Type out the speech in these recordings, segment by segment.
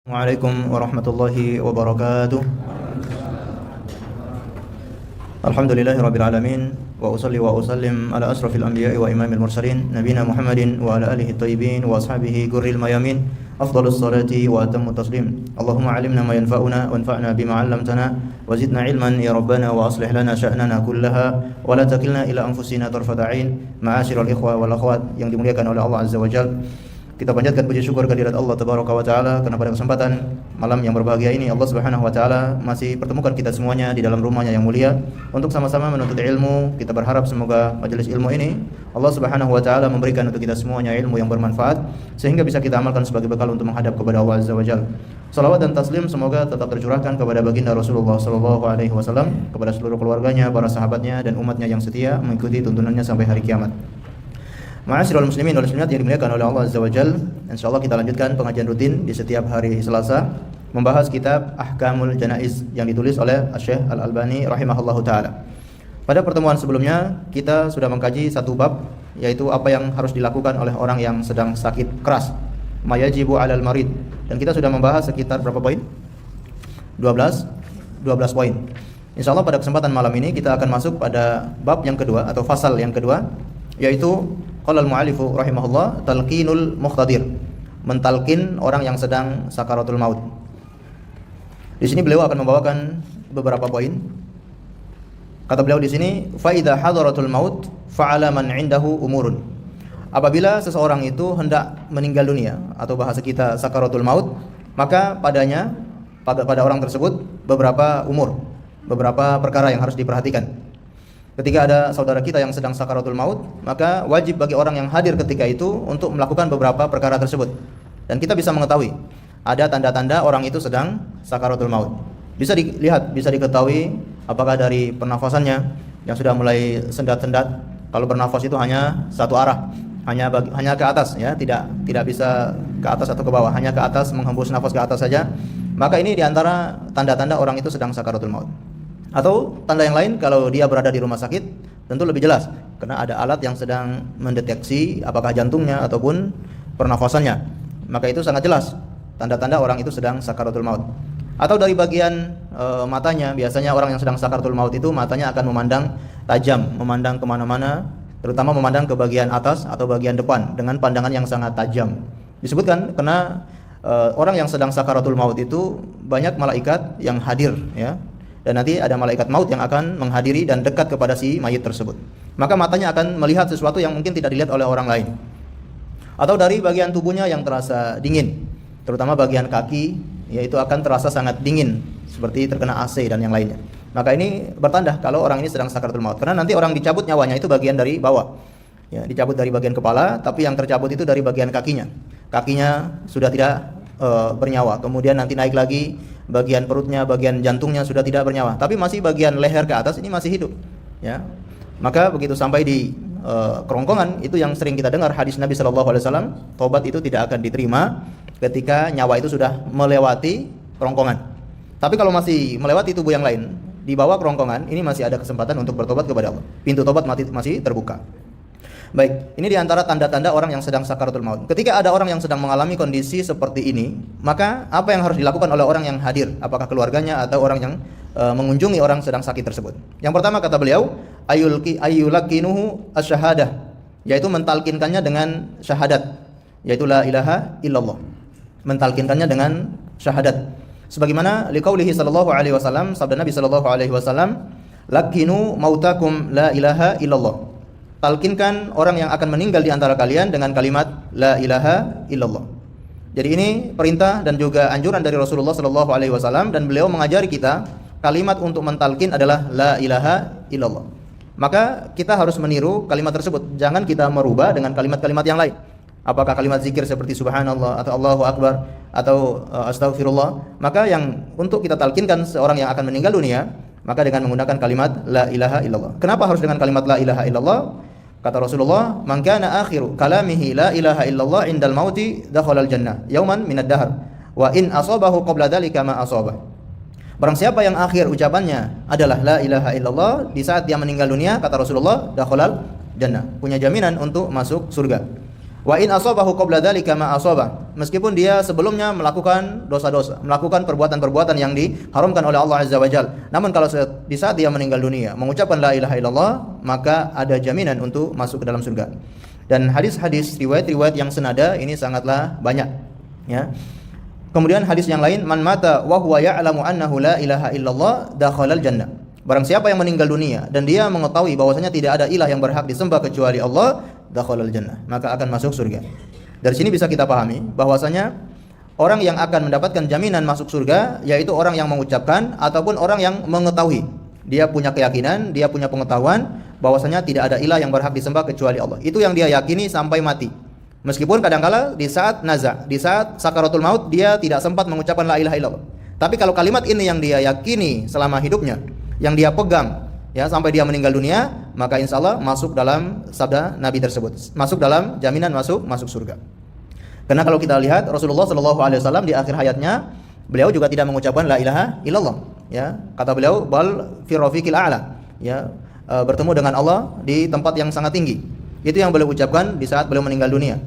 Assalamualaikum warahmatullahi wabarakatuh. Alhamdulillahirabbil alamin wa usalli wa usallim ala asrafil anbiya'i wa imamil mursalin nabiyina Muhammadin wa ala alihi thayyibin wa ashabihi gurril mayamin. Afdhalus salati wa atammut taslim. Allahumma 'allimna ma yanfa'una wanfa'na bima 'allamtana wa zidna 'ilman ya rabbana wa aslih lana sya'nana kullaha wa la takilna ila anfusina tarfata 'ain. Ma'asyiral ikhwa wal akhwat yang dimuliakan oleh Allah Azza wa Jalla. Kita panjatkan puji syukur kehadirat Allah Tabaraka wa Ta'ala karena pada kesempatan malam yang berbahagia ini Allah Subhanahu wa Ta'ala masih pertemukan kita semuanya di dalam rumahnya yang mulia untuk sama-sama menuntut ilmu. Kita berharap semoga majelis ilmu ini Allah Subhanahu wa Ta'ala memberikan untuk kita semuanya ilmu yang bermanfaat sehingga bisa kita amalkan sebagai bekal untuk menghadap kepada Allah Azza wa Jalla. Salawat dan taslim semoga tetap tercurahkan kepada baginda Rasulullah sallallahu alaihi wasallam, kepada seluruh keluarganya, para sahabatnya dan umatnya yang setia mengikuti tuntunannya sampai hari kiamat. Ma'asyiral muslimin wal muslimat yang dimuliakan oleh Allah Azza wa Jalla. Insyaallah kita lanjutkan pengajian rutin di setiap hari Selasa membahas kitab Ahkamul Janaiz yang ditulis oleh Syekh Al-Albani rahimahullahu taala. Pada pertemuan sebelumnya kita sudah mengkaji satu bab, yaitu apa yang harus dilakukan oleh orang yang sedang sakit keras, mayajibu 'alal marid, dan kita sudah membahas sekitar berapa poin? 12 poin. Insyaallah pada kesempatan malam ini kita akan masuk pada bab yang kedua atau fasal yang kedua, yaitu qala al-mu'allifu rahimahullah talqinul muqtadir, mentalkin orang yang sedang sakaratul maut. Di sini beliau akan membawakan beberapa poin. Kata beliau di sini, fa idza hadaratul maut fa'ala man 'indahu umurun. Apabila seseorang itu hendak meninggal dunia atau bahasa kita sakaratul maut, maka pada orang tersebut beberapa perkara yang harus diperhatikan. Ketika ada saudara kita yang sedang sakaratul maut, maka wajib bagi orang yang hadir ketika itu untuk melakukan beberapa perkara tersebut. Dan kita bisa mengetahui ada tanda-tanda orang itu sedang sakaratul maut. Bisa dilihat, bisa diketahui apakah dari pernafasannya yang sudah mulai sendat-sendat. Kalau bernafas itu hanya satu arah, hanya ke atas ya, tidak bisa ke atas atau ke bawah, hanya ke atas, menghembus nafas ke atas saja. Maka ini diantara tanda-tanda orang itu sedang sakaratul maut. Atau tanda yang lain, kalau dia berada di rumah sakit tentu lebih jelas karena ada alat yang sedang mendeteksi apakah jantungnya ataupun pernafasannya. Maka itu sangat jelas tanda-tanda orang itu sedang sakaratul maut. Atau dari bagian matanya, biasanya orang yang sedang sakaratul maut itu matanya akan memandang tajam, memandang kemana-mana, terutama memandang ke bagian atas atau bagian depan dengan pandangan yang sangat tajam. Disebutkan karena orang yang sedang sakaratul maut itu banyak malaikat yang hadir ya. Dan nanti ada malaikat maut yang akan menghadiri dan dekat kepada si mayit tersebut. Maka matanya akan melihat sesuatu yang mungkin tidak dilihat oleh orang lain. Atau dari bagian tubuhnya yang terasa dingin, terutama bagian kaki, yaitu akan terasa sangat dingin seperti terkena AC dan yang lainnya. Maka ini bertanda kalau orang ini sedang sakaratul maut. Karena nanti orang dicabut nyawanya itu bagian dari bawah. Ya, dicabut dari bagian kepala, tapi yang tercabut itu dari bagian kakinya. Kakinya sudah tidak bernyawa. Kemudian nanti naik lagi bagian perutnya, bagian jantungnya sudah tidak bernyawa, tapi masih bagian leher ke atas ini masih hidup ya. Maka begitu sampai di kerongkongan, itu yang sering kita dengar hadis Nabi sallallahu alaihi wasallam, tobat itu tidak akan diterima ketika nyawa itu sudah melewati kerongkongan. Tapi kalau masih melewati tubuh yang lain di bawah kerongkongan, ini masih ada kesempatan untuk bertobat kepada Allah. Pintu tobat masih terbuka. Baik, ini diantara tanda-tanda orang yang sedang sakaratul maut. Ketika ada orang yang sedang mengalami kondisi seperti ini, maka apa yang harus dilakukan oleh orang yang hadir? Apakah keluarganya atau orang yang mengunjungi orang sedang sakit tersebut? Yang pertama kata beliau, ayyulakinuhu asyahadah, yaitu mentalkinkannya dengan syahadat, yaitu la ilaha illallah. Mentalkinkannya dengan syahadat. Sebagaimana liqaulihi sallallahu alaihi wasallam, sabda Nabi sallallahu alaihi wasallam, lakinu mautakum la ilaha illallah. Talkinkan orang yang akan meninggal di antara kalian dengan kalimat la ilaha illallah. Jadi ini perintah dan juga anjuran dari Rasulullah sallallahu alaihi wasallam, dan beliau mengajari kita kalimat untuk mentalkin adalah la ilaha illallah. Maka kita harus meniru kalimat tersebut. Jangan kita merubah dengan kalimat-kalimat yang lain. Apakah kalimat zikir seperti subhanallah atau Allahu akbar atau astaghfirullah. Maka yang untuk kita talkinkan seorang yang akan meninggal dunia, maka dengan menggunakan kalimat la ilaha illallah. Kenapa harus dengan kalimat la ilaha illallah? Kata Rasulullah, "Man kana akhiru kalamihi la ilaha illallah indal mauti dakhalal jannah yauman minad dahr wa in asabahu qabla dzalika ma asabah." Barang siapa yang akhir ucapannya adalah la ilaha illallah di saat dia meninggal dunia, kata Rasulullah, dakhalal jannah, punya jaminan untuk masuk surga. Wa in asabahu qabla dzalika ma asabah. Meskipun dia sebelumnya melakukan dosa-dosa, melakukan perbuatan-perbuatan yang diharamkan oleh Allah Azza wa Jalla. Namun kalau di saat dia meninggal dunia mengucapkan la ilaha illallah, maka ada jaminan untuk masuk ke dalam surga. Dan hadis-hadis riwayat-riwayat yang senada ini sangatlah banyak, ya. Kemudian hadis yang lain, man mata wa huwa ya'lamu annahu la ilaha illallah dakhalal jannah. Barang siapa yang meninggal dunia dan dia mengetahui bahwasanya tidak ada ilah yang berhak disembah kecuali Allah, dakhalal jannah, maka akan masuk surga. Dari sini bisa kita pahami bahwasanya orang yang akan mendapatkan jaminan masuk surga yaitu orang yang mengucapkan ataupun orang yang mengetahui. Dia punya keyakinan, dia punya pengetahuan bahwasanya tidak ada ilah yang berhak disembah kecuali Allah. Itu yang dia yakini sampai mati. Meskipun kadangkala di saat naza, di saat sakaratul maut dia tidak sempat mengucapkan la ilaha illallah. Tapi kalau kalimat ini yang dia yakini selama hidupnya, yang dia pegang ya sampai dia meninggal dunia, maka insya Allah masuk dalam sabda Nabi tersebut, masuk dalam jaminan masuk surga. Karena kalau kita lihat Rasulullah SAW di akhir hayatnya, beliau juga tidak mengucapkan la ilaha illallah. Ya, kata beliau bal fi rafiqil a'la, ya, bertemu dengan Allah di tempat yang sangat tinggi. Itu yang beliau ucapkan di saat beliau meninggal dunia.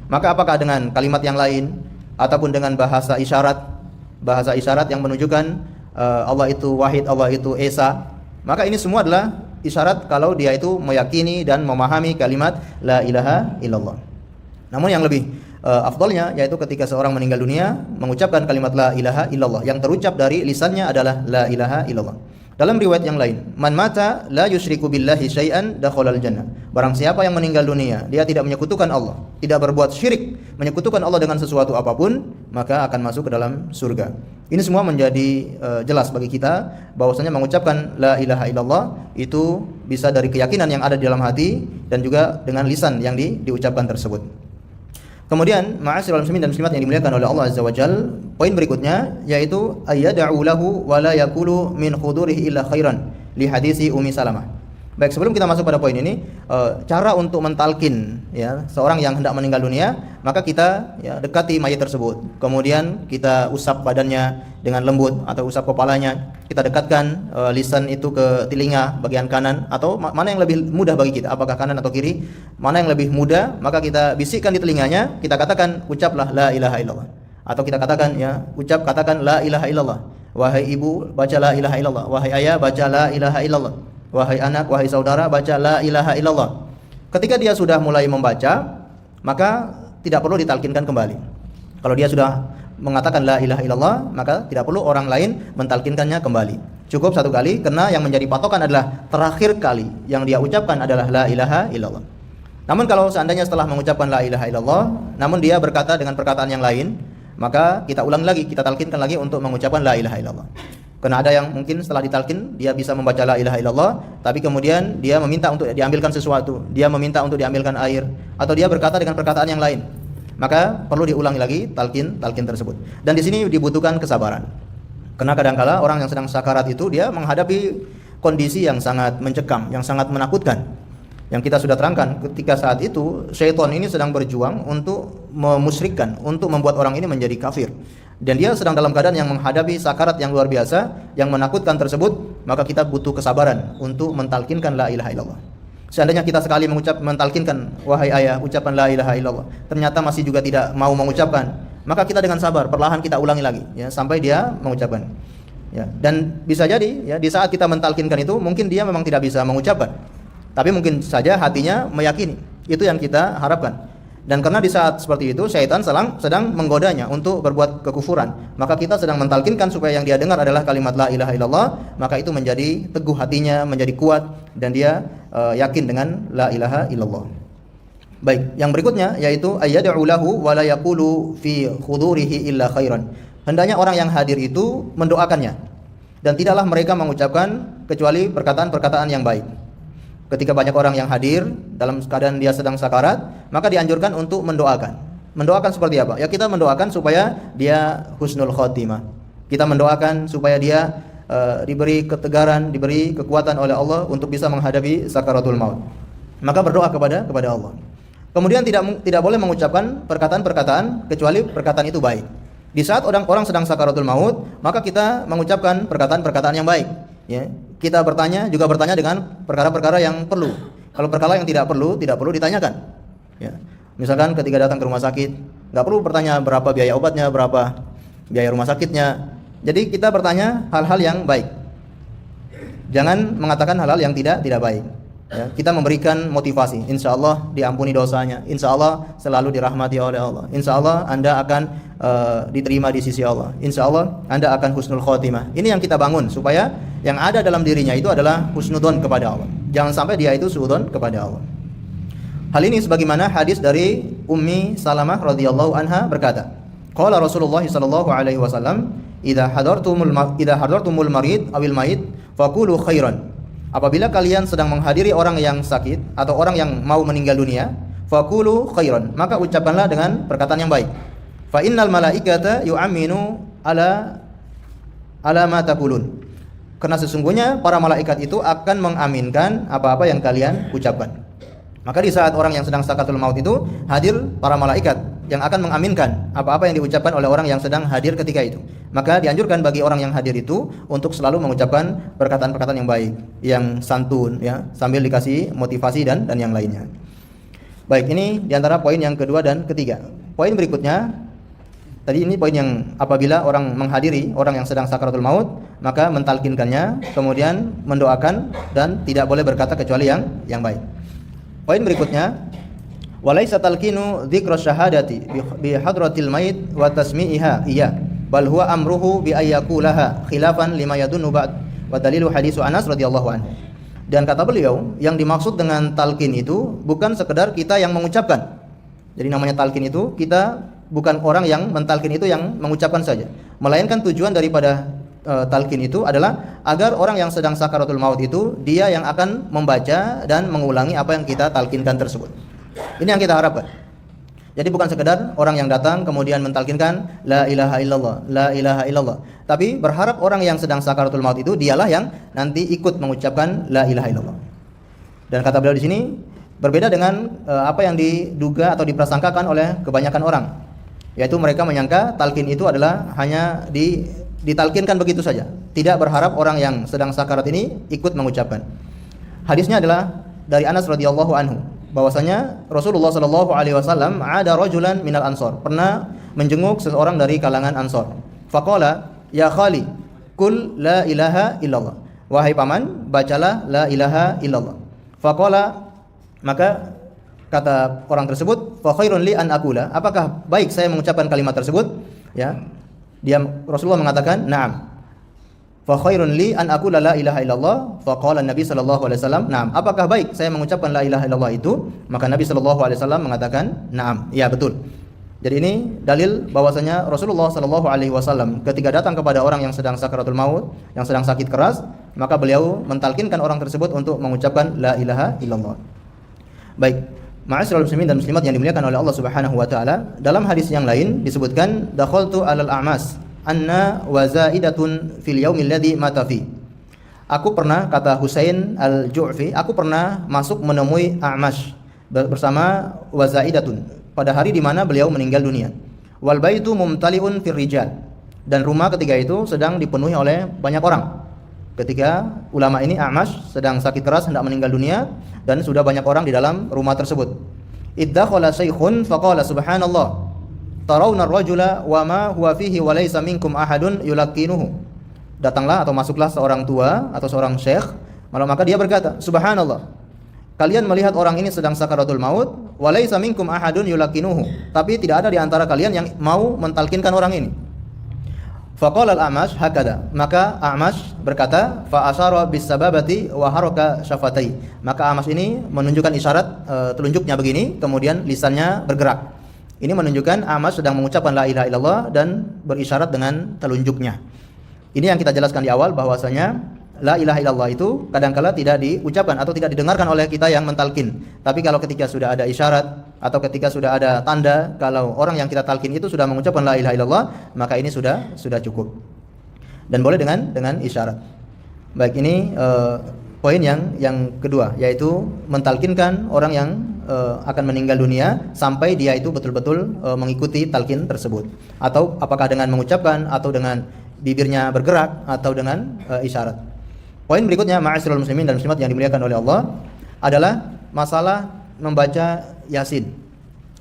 Maka apakah dengan kalimat yang lain ataupun dengan bahasa isyarat yang menunjukkan Allah itu wahid, Allah itu esa, maka ini semua adalah isyarat kalau dia itu meyakini dan memahami kalimat la ilaha illallah. Namun yang lebih afdalnya yaitu ketika seorang meninggal dunia mengucapkan kalimat la ilaha illallah, yang terucap dari lisannya adalah la ilaha illallah. Dalam riwayat yang lain, man mata la yusyriku billahi syai'an dakhalal jannah. Barang siapa yang meninggal dunia, dia tidak menyekutukan Allah, tidak berbuat syirik, menyekutukan Allah dengan sesuatu apapun, maka akan masuk ke dalam surga. Ini semua menjadi jelas bagi kita bahwasanya mengucapkan la ilaha illallah itu bisa dari keyakinan yang ada di dalam hati dan juga dengan lisan yang diucapkan tersebut. Kemudian ma'asyiral muslimin dan muslimat yang dimuliakan oleh Allah Azza wa Jalla, poin berikutnya yaitu ayyad'u lahu wa la yaqulu min khudurihi illa khairan li hadisi Ummi Salamah. Baik, sebelum kita masuk pada poin ini, cara untuk mentalkin ya seorang yang hendak meninggal dunia, maka kita ya dekati mayat tersebut. Kemudian kita usap badannya dengan lembut atau usap kepalanya. Kita dekatkan lisan itu ke telinga bagian kanan atau mana yang lebih mudah bagi kita, apakah kanan atau kiri? Mana yang lebih mudah, maka kita bisikkan di telinganya, kita katakan ucaplah la ilaha illallah. Atau kita katakan ya, katakan la ilaha illallah. Wahai ibu, baca la ilaha illallah. Wahai ayah, baca la ilaha illallah. Wahai anak, wahai saudara, baca la ilaha illallah. Ketika dia sudah mulai membaca, maka tidak perlu ditalkinkan kembali. Kalau dia sudah mengatakan la ilaha illallah, maka tidak perlu orang lain mentalkinkannya kembali. Cukup satu kali, karena yang menjadi patokan adalah terakhir kali yang dia ucapkan adalah la ilaha illallah. Namun kalau seandainya setelah mengucapkan la ilaha illallah, namun dia berkata dengan perkataan yang lain, maka kita ulang lagi, kita talkinkan lagi untuk mengucapkan la ilaha illallah. Karena ada yang mungkin setelah ditalkin dia bisa membaca la ilaha illallah, tapi kemudian dia meminta untuk diambilkan sesuatu, dia meminta untuk diambilkan air, atau dia berkata dengan perkataan yang lain, maka perlu diulangi lagi talkin tersebut. Dan di sini dibutuhkan kesabaran. Karena kadangkala orang yang sedang sakarat itu dia menghadapi kondisi yang sangat mencekam, yang sangat menakutkan. Yang kita sudah terangkan, ketika saat itu syaitan ini sedang berjuang untuk memusyrikkan, untuk membuat orang ini menjadi kafir. Dan dia sedang dalam keadaan yang menghadapi sakarat yang luar biasa, yang menakutkan tersebut, maka kita butuh kesabaran untuk mentalkinkan la ilaha illallah. Seandainya kita sekali mentalkinkan, wahai ayah, ucapan la ilaha illallah, ternyata masih juga tidak mau mengucapkan, maka kita dengan sabar, perlahan kita ulangi lagi, ya, sampai dia mengucapkan. Ya, dan bisa jadi, ya, di saat kita mentalkinkan itu, mungkin dia memang tidak bisa mengucapkan, tapi mungkin saja hatinya meyakini. Itu yang kita harapkan. Dan karena di saat seperti itu syaitan sedang menggodanya untuk berbuat kekufuran, maka kita sedang mentalkinkan supaya yang dia dengar adalah kalimat la ilaha illallah, maka itu menjadi teguh hatinya, menjadi kuat, dan dia yakin dengan la ilaha illallah. Baik, yang berikutnya yaitu ayyad'u lahu wa la yaqulu fi khudurihi illa khairan. Hendaknya orang yang hadir itu mendoakannya, dan tidaklah mereka mengucapkan kecuali perkataan-perkataan yang baik. Ketika banyak orang yang hadir dalam keadaan dia sedang sakarat, maka dianjurkan untuk mendoakan. Mendoakan seperti apa? Ya, kita mendoakan supaya dia husnul khotimah. Kita mendoakan supaya dia diberi ketegaran, diberi kekuatan oleh Allah untuk bisa menghadapi sakaratul maut. Maka berdoa kepada Allah. Kemudian tidak boleh mengucapkan perkataan-perkataan kecuali perkataan itu baik. Di saat orang sedang sakaratul maut, maka kita mengucapkan perkataan-perkataan yang baik. Ya, kita bertanya dengan perkara-perkara yang perlu. Kalau perkara yang tidak perlu ditanyakan. Ya. Misalkan ketika datang ke rumah sakit, nggak perlu bertanya berapa biaya obatnya, berapa biaya rumah sakitnya. Jadi kita bertanya hal-hal yang baik. Jangan mengatakan hal-hal yang tidak baik. Ya, kita memberikan motivasi. Insya Allah diampuni dosanya. Insya Allah selalu dirahmati oleh Allah. Insya Allah Anda akan diterima di sisi Allah. Insya Allah Anda akan husnul khotimah. Ini yang kita bangun supaya yang ada dalam dirinya itu adalah husnudon kepada Allah. Jangan sampai dia itu suudon kepada Allah. Hal ini sebagaimana hadis dari Ummi Salamah radhiyallahu anha berkata, qala Rasulullah sallallahu alaihi wasallam, idza hadartumul marid awil mayit faqulu khairan. Apabila kalian sedang menghadiri orang yang sakit atau orang yang mau meninggal dunia, faqulu khairan, maka ucapkanlah dengan perkataan yang baik. Fa innal malaikata yu'minu ala ma taqulun. Karena sesungguhnya para malaikat itu akan mengaminkan apa-apa yang kalian ucapkan. Maka di saat orang yang sedang sakaratul maut itu hadir para malaikat yang akan mengaminkan apa-apa yang diucapkan oleh orang yang sedang hadir ketika itu. Maka dianjurkan bagi orang yang hadir itu untuk selalu mengucapkan perkataan-perkataan yang baik, yang santun, ya, sambil dikasih motivasi dan yang lainnya. Baik, ini diantara poin yang kedua dan ketiga. Poin berikutnya, tadi ini poin yang apabila orang menghadiri orang yang sedang sakaratul maut, maka mentalkinkannya, kemudian mendoakan dan tidak boleh berkata kecuali yang baik. Poin berikutnya, walaysa talqinu dzikra syahadati bi hadratil mayit wa tasmi'iha iya bal huwa amruhu bi ayyakulaha khilafan lima yadunnu ba'd wa dalilu hadisu Anas radhiyallahu anhu. Dan kata beliau, yang dimaksud dengan talqin itu bukan sekedar kita yang mengucapkan. Jadi namanya talqin itu kita bukan orang yang mentalqin itu yang mengucapkan saja, melainkan tujuan daripada talqin itu adalah agar orang yang sedang sakaratul maut itu dia yang akan membaca dan mengulangi apa yang kita talqinkan tersebut. Ini yang kita harapkan. Jadi bukan sekedar orang yang datang kemudian mentalqinkan la ilaha illallah, la ilaha illallah, tapi berharap orang yang sedang sakaratul maut itu dialah yang nanti ikut mengucapkan la ilaha illallah. Dan kata beliau di sini berbeda dengan apa yang diduga atau diprasangkakan oleh kebanyakan orang, yaitu mereka menyangka talqin itu adalah hanya ditalkinkan begitu saja, tidak berharap orang yang sedang sakarat ini ikut mengucapkan. Hadisnya adalah dari Anas radhiyallahu anhu, bahwasanya Rasulullah sallallahu alaihi wasallam ada rajulan minal ansor, pernah menjenguk seseorang dari kalangan Ansor. Faqala ya khali kul la ilaha illallah, wahai paman, bacalah la ilaha illallah. Faqala, maka kata orang tersebut, fa khairun li an aqula, apakah baik saya mengucapkan kalimat tersebut? Ya, Rasulullah mengatakan, "Na'am." Fa khairun li an aqula la ilaha illallah. Fa qala Nabi sallallahu alaihi wasallam, "Na'am." Apakah baik saya mengucapkan la ilaha illallah itu? Maka Nabi sallallahu alaihi wasallam mengatakan, "Na'am." Ya, betul. Jadi ini dalil bahwasanya Rasulullah sallallahu alaihi wasallam ketika datang kepada orang yang sedang sakaratul maut, yang sedang sakit keras, maka beliau mentalkinkan orang tersebut untuk mengucapkan la ilaha illallah. Baik, ma'asyiral muslimin dan muslimat yang dimuliakan oleh Allah Subhanahu wa taala, dalam hadis yang lain disebutkan dakhaltu 'alal a'mas anna wa zaidatun fil yaumil ladzi mata fi. Aku pernah, kata Husain al-Ju'fi, aku pernah masuk menemui A'mash bersama wa zaidatun pada hari di mana beliau meninggal dunia. Wal baitu mumtali'un fir rijal, dan rumah ketika itu sedang dipenuhi oleh banyak orang. Ketika ulama ini A'mash sedang sakit keras hendak meninggal dunia dan sudah banyak orang di dalam rumah tersebut. Iddakhala syekhun faqala subhanallah tarawna ar-rajula wa ma huwa fihi wa laysa minkum ahadun yulaqinuhu. Datanglah atau masuklah seorang tua atau seorang syekh, maka dia berkata, subhanallah, kalian melihat orang ini sedang sakaratul maut, wa laysa minkum ahadun yulaqinuhu, tapi tidak ada di antara kalian yang mau mentalkinkan orang ini. Faqala al-A'mash hakada, maka A'mash berkata, fa asyara bis sababati wa haraka syafatai, maka A'mash ini menunjukkan isyarat telunjuknya begini, kemudian lisannya bergerak. Ini menunjukkan A'mash sedang mengucapkan la ilaha illallah dan berisyarat dengan telunjuknya. Ini yang kita jelaskan di awal, bahwasanya la ilaha illallah itu kadangkala tidak diucapkan atau tidak didengarkan oleh kita yang mentalkin. Tapi kalau ketika sudah ada isyarat atau ketika sudah ada tanda kalau orang yang kita talkin itu sudah mengucapkan la ilaha illallah, maka ini sudah cukup. Dan boleh dengan isyarat. Baik, ini poin yang kedua, yaitu mentalkinkan orang yang akan meninggal dunia sampai dia itu betul-betul mengikuti talkin tersebut, atau apakah dengan mengucapkan atau dengan bibirnya bergerak atau dengan isyarat. Poin berikutnya, ma'asyiral muslimin dan muslimat yang dimuliakan oleh Allah, adalah masalah membaca Yasin.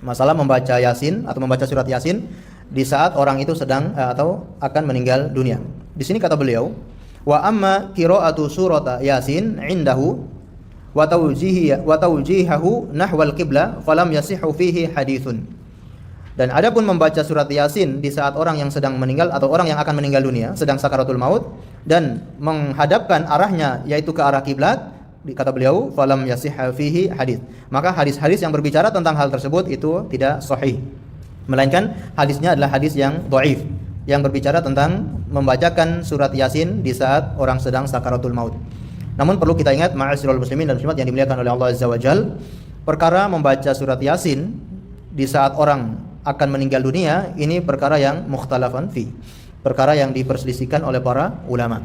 Masalah membaca Yasin atau membaca surat Yasin di saat orang itu sedang atau akan meninggal dunia. Di sini kata beliau, wa amma qira'atu surata Yasin indahu wa tawjihahu nahwal qibla falam yasihhu fihi haditsun. Dan adapun membaca surat Yasin di saat orang yang sedang meninggal atau orang yang akan meninggal dunia sedang sakaratul maut dan menghadapkan arahnya yaitu ke arah kiblat, kata beliau falam yasihha fihi hadits, maka hadis-hadis yang berbicara tentang hal tersebut itu tidak sahih, melainkan hadisnya adalah hadis yang dhaif yang berbicara tentang membacakan surat Yasin di saat orang sedang sakaratul maut. Namun perlu kita ingat ma'asyiral muslimin dan muslimat yang dimuliakan oleh Allah Azza wa Jalla, perkara membaca surat Yasin di saat orang akan meninggal dunia ini perkara yang mukhtalafan fi, perkara yang diperselisihkan oleh para ulama.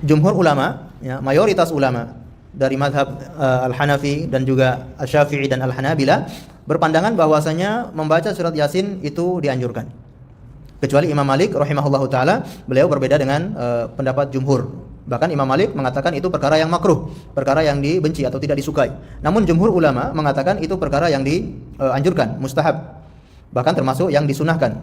Jumhur ulama, ya, mayoritas ulama dari mazhab Al-Hanafi dan juga Asy-Syafi'i dan Al-Hanabila berpandangan bahwasanya membaca surat Yasin itu dianjurkan. Kecuali Imam Malik rahimahullahu taala, beliau berbeda dengan pendapat jumhur. Bahkan Imam Malik mengatakan itu perkara yang makruh, perkara yang dibenci atau tidak disukai. Namun jumhur ulama mengatakan itu perkara yang dianjurkan, mustahab. Bahkan termasuk yang disunahkan.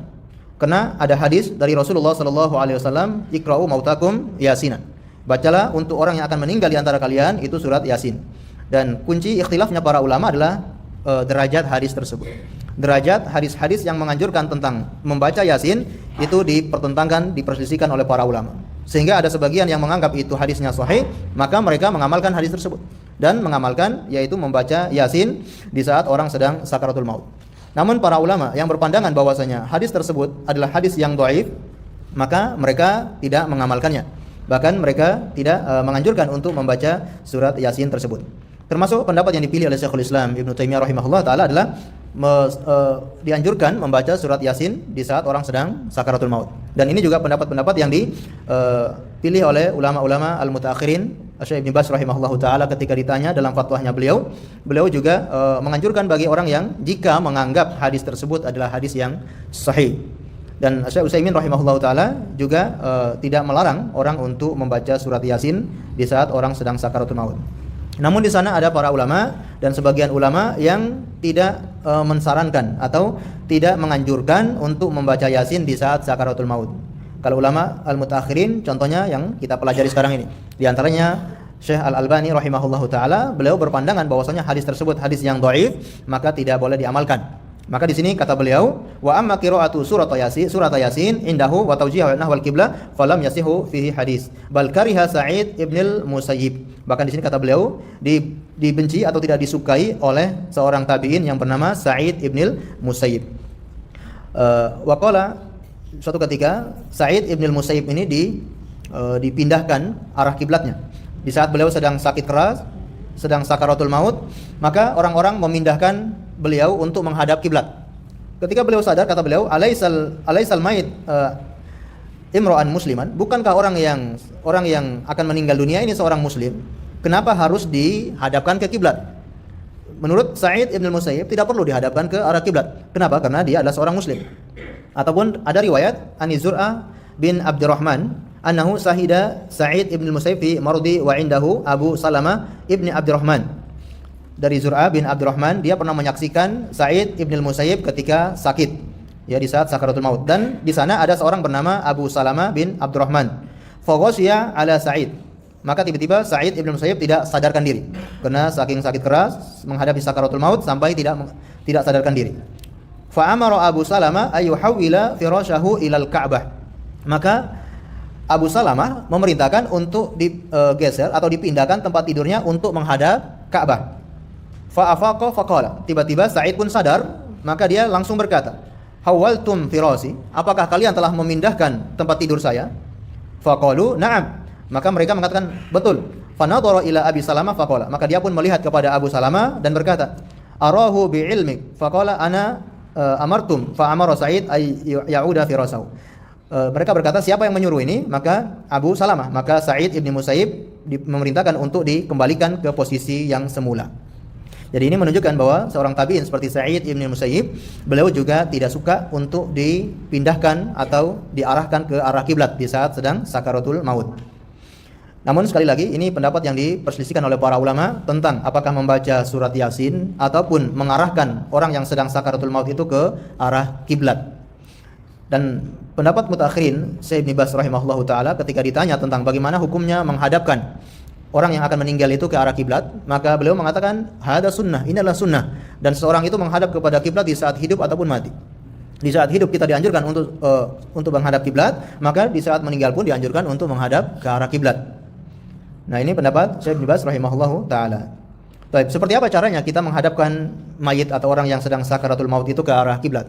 Karena ada hadis dari Rasulullah sallallahu alaihi wasallam, "Iqra'u mautakum Yasinan." Bacalah untuk orang yang akan meninggal di antara kalian itu surat Yasin. Dan kunci ikhtilafnya para ulama adalah derajat hadis tersebut. Derajat hadis-hadis yang menganjurkan tentang membaca Yasin itu dipertentangkan, diperselisihkan oleh para ulama. Sehingga ada sebagian yang menganggap itu hadisnya sahih, maka mereka mengamalkan hadis tersebut dan mengamalkan yaitu membaca Yasin di saat orang sedang sakaratul maut. Namun para ulama yang berpandangan bahwasanya hadis tersebut adalah hadis yang dhaif, maka mereka tidak mengamalkannya. Bahkan mereka tidak menganjurkan untuk membaca surat Yasin tersebut. Termasuk pendapat yang dipilih oleh Syekhul Islam Ibnu Taimiyah rahimahullah taala adalah dianjurkan membaca surat Yasin di saat orang sedang sakaratul maut. Dan ini juga pendapat-pendapat yang dipilih oleh ulama-ulama al-mutaakhirin. Syekh Ibnu Baz rahimahullah taala ketika ditanya dalam fatwanya beliau juga menganjurkan bagi orang yang jika menganggap hadis tersebut adalah hadis yang sahih. Dan Syekh Utsaimin rahimahullah taala juga tidak melarang orang untuk membaca surat Yasin di saat orang sedang sakaratul maut. Namun di sana ada para ulama dan sebagian ulama yang tidak mensarankan atau tidak menganjurkan untuk membaca Yasin di saat sakaratul maut. Kalau ulama al-mutaakhirin contohnya yang kita pelajari sekarang ini, di antaranya Syekh Al-Albani rahimahullahu taala, beliau berpandangan bahwasanya hadis tersebut hadis yang dhaif, maka tidak boleh diamalkan. Maka di sini kata beliau, wa amma qira'atu surat Yasin indahu wa tawjihu nahwal qiblah falam yasihu fihi hadis bal kariha Sa'id ibnil Musayyib. Bahkan di sini kata beliau dibenci atau tidak disukai oleh seorang tabi'in yang bernama Sa'id ibnil Musayyib. Wa qala, suatu ketika Sa'id ibnil Musayyib ini dipindahkan arah kiblatnya. Di saat beliau sedang sakit keras, sedang sakaratul maut, maka orang-orang memindahkan beliau untuk menghadap kiblat. Ketika beliau sadar, kata beliau, alaisal mayit imra'an musliman, bukankah orang yang akan meninggal dunia ini seorang muslim? Kenapa harus dihadapkan ke kiblat? Menurut Sa'id ibn Musayyib tidak perlu dihadapkan ke arah kiblat. Kenapa? Karena dia adalah seorang muslim. Ataupun ada riwayat Ani Zur'ah bin Abdurrahman annahu sahida Sa'id ibn Musayyib fi mardi wa indahu Abu Salamah ibn Abdurrahman. Dari Zur'ah bin Abdurrahman, dia pernah menyaksikan Sa'id ibn Musayyib ketika sakit, ya di saat sakaratul maut, dan di sana ada seorang bernama Abu Salamah bin Abdurrahman. Faghashiya ala Sa'id, maka tiba-tiba Sa'id ibn Musayyib tidak sadarkan diri karena saking sakit keras menghadapi sakaratul maut sampai tidak sadarkan diri. Fa amara Abu Salamah ayuhawwila firashahu ilal Ka'bah, maka Abu Salamah memerintahkan untuk digeser atau dipindahkan tempat tidurnya untuk menghadap Ka'bah. Fa'afaqa faqala, tiba-tiba Sa'id pun sadar, maka dia langsung berkata, hawaltum firasi, apakah kalian telah memindahkan tempat tidur saya? Faqalu na'am, maka mereka mengatakan betul. Fanadhara ila Abi Salamah faqala, maka dia pun melihat kepada Abu Salamah dan berkata, arahu bi'ilmik faqala ana amartum fa amara Sa'id ay ya'uda firasahu. Mereka berkata, siapa yang menyuruh ini? Maka Abu Salamah, maka Sa'id ibn Musayyib memerintahkan untuk dikembalikan ke posisi yang semula. Jadi ini menunjukkan bahwa seorang tabi'in seperti Sa'id ibn Musayyib, beliau juga tidak suka untuk dipindahkan atau diarahkan ke arah kiblat di saat sedang sakaratul maut. Namun sekali lagi ini pendapat yang diperselisihkan oleh para ulama tentang apakah membaca surat Yasin ataupun mengarahkan orang yang sedang sakaratul maut itu ke arah kiblat. Dan pendapat mutakhirin Syekh Ibnu Baz rahimahullahu taala ketika ditanya tentang bagaimana hukumnya menghadapkan orang yang akan meninggal itu ke arah kiblat, maka beliau mengatakan hada sunnah, ini adalah sunnah, dan seorang itu menghadap kepada kiblat di saat hidup ataupun mati. Di saat hidup kita dianjurkan untuk menghadap kiblat, maka di saat meninggal pun dianjurkan untuk menghadap ke arah kiblat. Nah, ini pendapat Syekh Ibnu Baz rahimahullahu taala. Baik, seperti apa caranya kita menghadapkan mayit atau orang yang sedang sakaratul maut itu ke arah kiblat?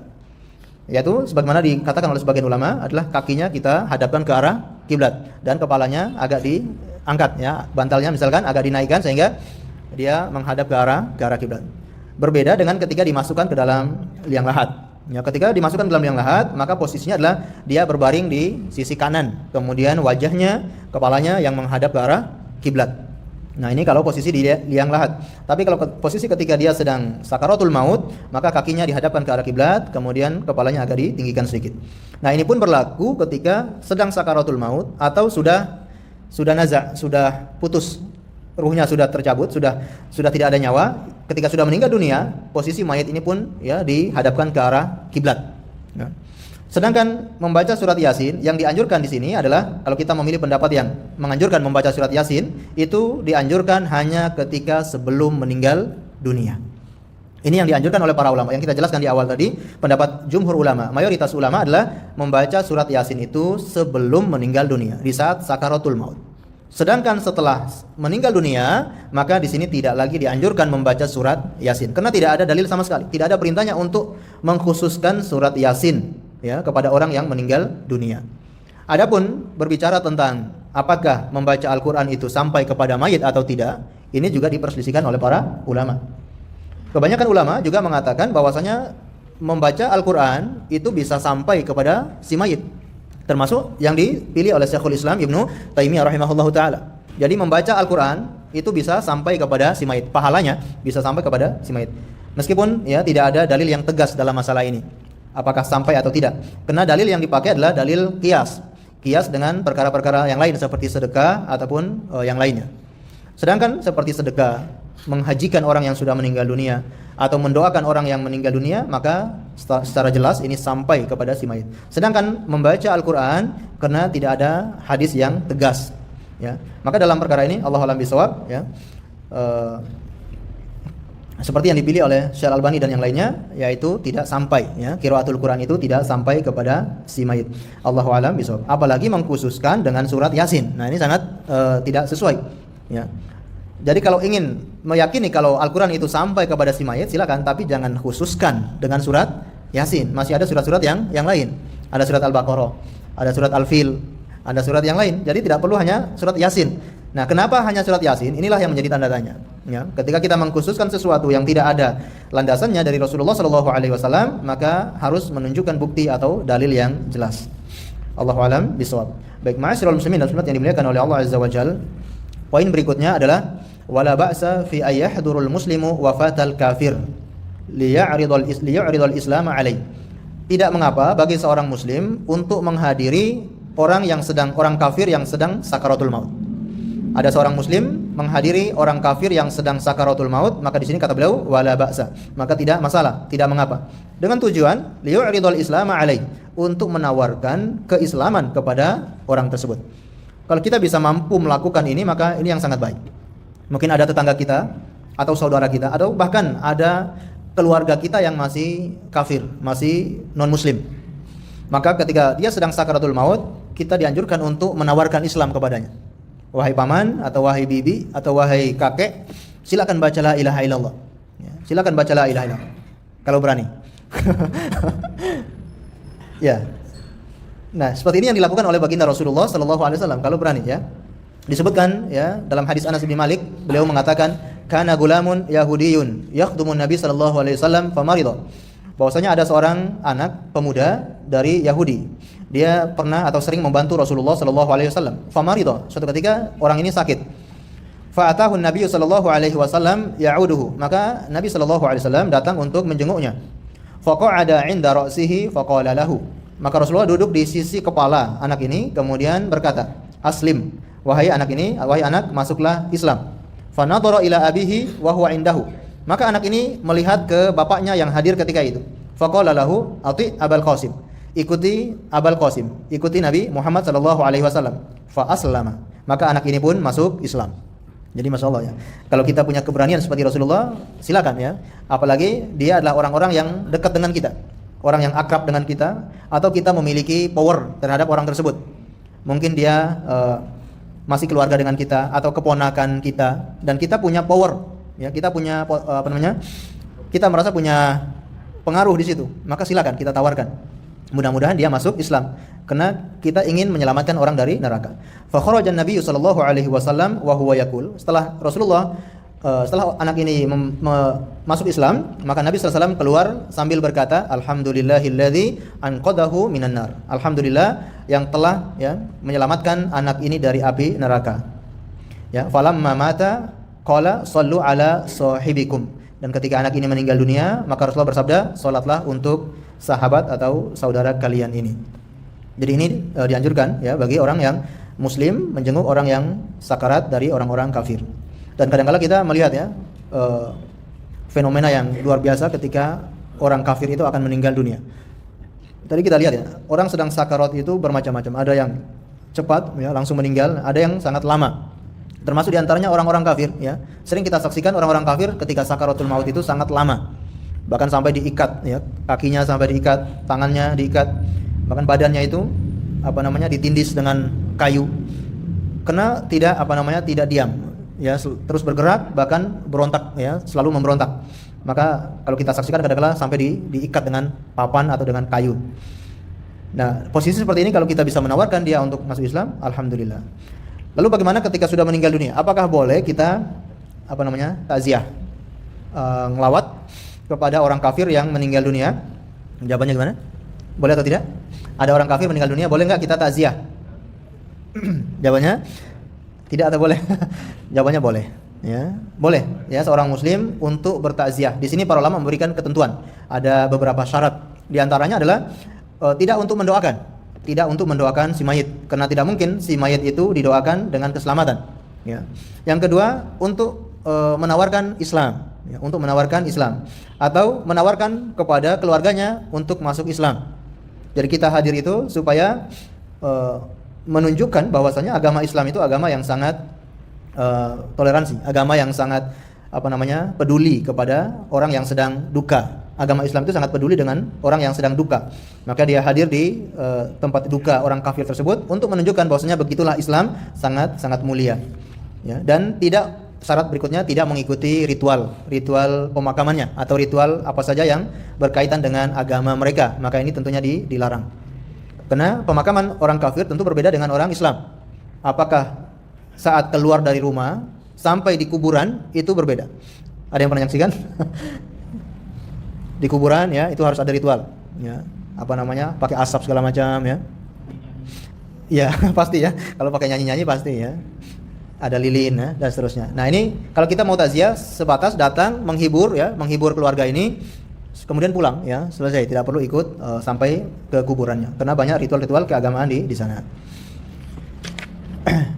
Yaitu sebagaimana dikatakan oleh sebagian ulama adalah kakinya kita hadapkan ke arah kiblat dan kepalanya agak diangkat ya, bantalnya misalkan agak dinaikkan sehingga dia menghadap ke arah kiblat. Berbeda dengan ketika dimasukkan ke dalam liang lahat. Ya, ketika dimasukkan ke dalam liang lahat, maka posisinya adalah dia berbaring di sisi kanan, kemudian wajahnya, kepalanya yang menghadap ke arah kiblat. Nah, ini kalau posisi di liang lahat. Tapi kalau posisi ketika dia sedang sakaratul maut, maka kakinya dihadapkan ke arah kiblat, kemudian kepalanya agak ditinggikan sedikit. Nah, ini pun berlaku ketika sedang sakaratul maut atau sudah nazak, sudah putus, ruhnya sudah tercabut, sudah tidak ada nyawa. Ketika sudah meninggal dunia, posisi mayat ini pun ya dihadapkan ke arah kiblat. Ya. Sedangkan membaca surat Yasin yang dianjurkan di sini adalah kalau kita memilih pendapat yang menganjurkan membaca surat Yasin, itu dianjurkan hanya ketika sebelum meninggal dunia. Ini yang dianjurkan oleh para ulama. Yang kita jelaskan di awal tadi, pendapat jumhur ulama, mayoritas ulama adalah membaca surat Yasin itu sebelum meninggal dunia, di saat sakaratul maut. Sedangkan setelah meninggal dunia, maka di sini tidak lagi dianjurkan membaca surat Yasin karena tidak ada dalil sama sekali. Tidak ada perintahnya untuk mengkhususkan surat Yasin ya kepada orang yang meninggal dunia. Adapun berbicara tentang apakah membaca Al-Qur'an itu sampai kepada mayit atau tidak, ini juga diperselisihkan oleh para ulama. Kebanyakan ulama juga mengatakan bahwasanya membaca Al-Qur'an itu bisa sampai kepada si mayit. Termasuk yang dipilih oleh Syekhul Islam Ibnu Taimiyah rahimahullahu taala. Jadi membaca Al-Qur'an itu bisa sampai kepada si mayit. Pahalanya bisa sampai kepada si mayit. Meskipun ya tidak ada dalil yang tegas dalam masalah ini. Apakah sampai atau tidak? Karena dalil yang dipakai adalah dalil qiyas. Qiyas dengan perkara-perkara yang lain seperti sedekah ataupun yang lainnya. Sedangkan seperti sedekah, menghajikan orang yang sudah meninggal dunia atau mendoakan orang yang meninggal dunia, maka secara jelas ini sampai kepada si mayit. Sedangkan membaca Al-Qur'an karena tidak ada hadis yang tegas, ya. Maka dalam perkara ini Allah a'lam bishawab, ya. Seperti yang dipilih oleh Syekh Al-Albani dan yang lainnya, yaitu tidak sampai, ya, qiraatul Quran itu tidak sampai kepada si mayit. Allahu a'lam bishawab. Apalagi mengkhususkan dengan surat Yasin. Nah, ini sangat tidak sesuai, ya. Jadi kalau ingin meyakini kalau Al-Quran itu sampai kepada si mayit, silakan, tapi jangan khususkan dengan surat Yasin. Masih ada surat-surat yang lain. Ada surat Al-Baqarah, ada surat Al-Fil, ada surat yang lain. Jadi tidak perlu hanya surat Yasin. Nah, kenapa hanya surat Yasin? Inilah yang menjadi tanda tanya. Ya, ketika kita mengkhususkan sesuatu yang tidak ada landasannya dari Rasulullah SAW, maka harus menunjukkan bukti atau dalil yang jelas. Allahu a'lam bishawab. Baik, ma'asyiral muslimin dan muslimat yang dimuliakan oleh Allah Azza wa Jalla. Poin berikutnya adalah wala ba'sa fi ayyahdurul muslimu wafatal kafir liya'ridul islam alaih. Tidak mengapa bagi seorang muslim untuk menghadiri orang kafir yang sedang sakaratul maut. Ada seorang muslim menghadiri orang kafir yang sedang sakaratul maut, maka di sini kata beliau wala ba'sa, maka tidak masalah, tidak mengapa. Dengan tujuan liya'ridul islam alaih, untuk menawarkan keislaman kepada orang tersebut. Kalau kita bisa mampu melakukan ini, maka ini yang sangat baik. Mungkin ada tetangga kita atau saudara kita atau bahkan ada keluarga kita yang masih kafir, masih non-muslim. Maka ketika dia sedang sakaratul maut, kita dianjurkan untuk menawarkan Islam kepadanya. Wahai paman atau wahai bibi atau wahai kakek, silakan baca la ilaha illallah. Ya, silakan baca la ilaha illallah. Kalau berani. Ya. Nah, seperti ini yang dilakukan oleh baginda Rasulullah sallallahu alaihi wasallam kalau berani, ya. Disebutkan ya dalam hadis Anas bin Malik, beliau mengatakan kana gulamun yahudiyun yakhdumun nabi sallallahu alaihi wasallam famarida. Bahwasanya ada seorang anak pemuda dari Yahudi. Dia pernah atau sering membantu Rasulullah sallallahu alaihi wasallam. Famarida, suatu ketika orang ini sakit. Fa'atahu Nabi sallallahu alaihi wasallam ya'uduhu. Maka Nabi sallallahu alaihi wasallam datang untuk menjenguknya. Faqa'ada 'inda ra'sihi faqala lahu. Maka Rasulullah duduk di sisi kepala anak ini, kemudian berkata, "Aslim, Wahai anak masuklah Islam. Fa nadhara ila abihi wa huwa indahu. Maka anak ini melihat ke bapaknya yang hadir ketika itu. Faqala lahu ati Abul Qasim. Ikuti Abul Qasim, ikuti Nabi Muhammad sallallahu alaihi wasallam. Fa aslama. Maka anak ini pun masuk Islam. Jadi Masya Allah ya. Kalau kita punya keberanian seperti Rasulullah, silakan ya. Apalagi dia adalah orang-orang yang dekat dengan kita, orang yang akrab dengan kita, atau kita memiliki power terhadap orang tersebut. Mungkin dia masih keluarga dengan kita atau keponakan kita, dan kita punya power, ya kita punya kita merasa punya pengaruh di situ. Maka silakan kita tawarkan. Mudah-mudahan dia masuk Islam, karena kita ingin menyelamatkan orang dari neraka. Fa kharaja an-nabiy sallallahu alaihi wasallam wa huwa yaqul. Setelah anak ini masuk Islam, maka Nabi sallallahu alaihi wasallam keluar sambil berkata, alhamdulillahilladzi anqadahu minan nar. Alhamdulillah yang telah ya menyelamatkan anak ini dari api neraka. Ya, falamma mata qala sallu ala sahibikum. Dan ketika anak ini meninggal dunia, maka Rasulullah bersabda, salatlah untuk sahabat atau saudara kalian ini. Jadi ini dianjurkan ya bagi orang yang muslim menjenguk orang yang sakarat dari orang-orang kafir. Dan kadang-kala kita melihat ya fenomena yang luar biasa ketika orang kafir itu akan meninggal dunia. Tadi kita lihat ya, orang sedang sakarat itu bermacam-macam. Ada yang cepat ya langsung meninggal, ada yang sangat lama. Termasuk diantaranya orang-orang kafir ya. Sering kita saksikan orang-orang kafir ketika sakaratul maut itu sangat lama. Bahkan sampai diikat ya, kakinya sampai diikat, tangannya diikat, bahkan badannya itu ditindis dengan kayu. Karena tidak diam ya, terus bergerak, bahkan berontak ya, selalu memberontak. Maka kalau kita saksikan kadang-kala sampai diikat dengan papan atau dengan kayu. Nah, posisi seperti ini kalau kita bisa menawarkan dia untuk masuk Islam, alhamdulillah. Lalu bagaimana ketika sudah meninggal dunia? Apakah boleh kita takziah, ngelawat kepada orang kafir yang meninggal dunia? Jawabannya gimana? Boleh atau tidak? Ada orang kafir meninggal dunia, boleh nggak kita takziah? Jawabannya tidak atau boleh? Jawabannya boleh. Ya, boleh. Ya, seorang muslim untuk bertakziah. Di sini para ulama memberikan ketentuan. Ada beberapa syarat. Di antaranya adalah tidak untuk mendoakan si mayit, karena tidak mungkin si mayit itu didoakan dengan keselamatan. Ya. Yang kedua, untuk menawarkan Islam. Ya, untuk menawarkan Islam atau menawarkan kepada keluarganya untuk masuk Islam. Jadi kita hadir itu supaya menunjukkan bahwasanya agama Islam itu agama yang sangat toleransi, agama yang sangat peduli kepada orang yang sedang duka. Agama Islam itu sangat peduli dengan orang yang sedang duka. Maka dia hadir di tempat duka orang kafir tersebut untuk menunjukkan bahwasanya begitulah Islam sangat mulia. Ya, dan syarat berikutnya tidak mengikuti ritual pemakamannya atau ritual apa saja yang berkaitan dengan agama mereka. Maka ini tentunya dilarang. Karena pemakaman orang kafir tentu berbeda dengan orang Islam. Apakah saat keluar dari rumah sampai di kuburan itu berbeda? Ada yang pernah menyaksikan? Di kuburan ya, itu harus ada ritual. Ya, pakai asap segala macam ya. Ya, pasti ya. Kalau pakai nyanyi-nyanyi pasti ya. Ada lilin ya, dan seterusnya. Nah, ini kalau kita mau takziah sebatas datang menghibur keluarga ini, kemudian pulang ya, selesai, tidak perlu ikut sampai ke kuburannya. Karena banyak ritual-ritual keagamaan di sana.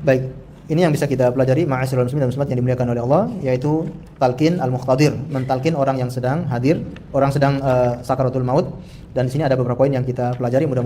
Baik, ini yang bisa kita pelajari ma'asyiral muslimin dan muslimat yang dimuliakan oleh Allah, yaitu talqin al-muqtadir, mentalkin orang yang sedang hadir, orang sedang sakaratul maut. Dan di sini ada beberapa poin yang kita pelajari, mudah-mudahan